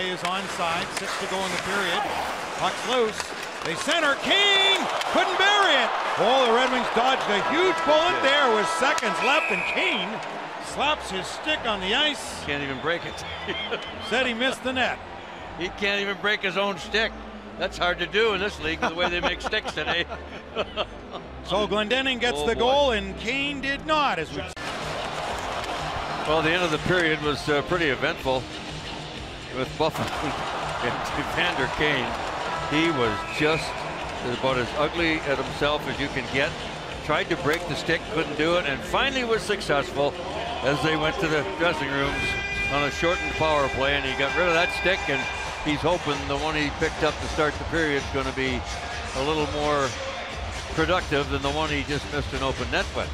play is onside. 6 to go in the period. Puck's loose. They center. Kane couldn't bury it. Oh, the Red Wings dodged a huge bullet there with seconds left, and Kane slaps his stick on the ice. Can't even break it. Said he missed the net. He can't even break his own stick. That's hard to do in this league with the way they make sticks today. So Glendening gets the goal, and Kane did not. As we Well, the end of the period was pretty eventful with Buffalo and Evander Kane. He was just about as ugly at himself as you can get. Tried to break the stick, couldn't do it, and finally was successful as they went to the dressing rooms on a shortened power play, and he got rid of that stick, and he's hoping the one he picked up to start the period is going to be a little more productive than the one he just missed an open net with.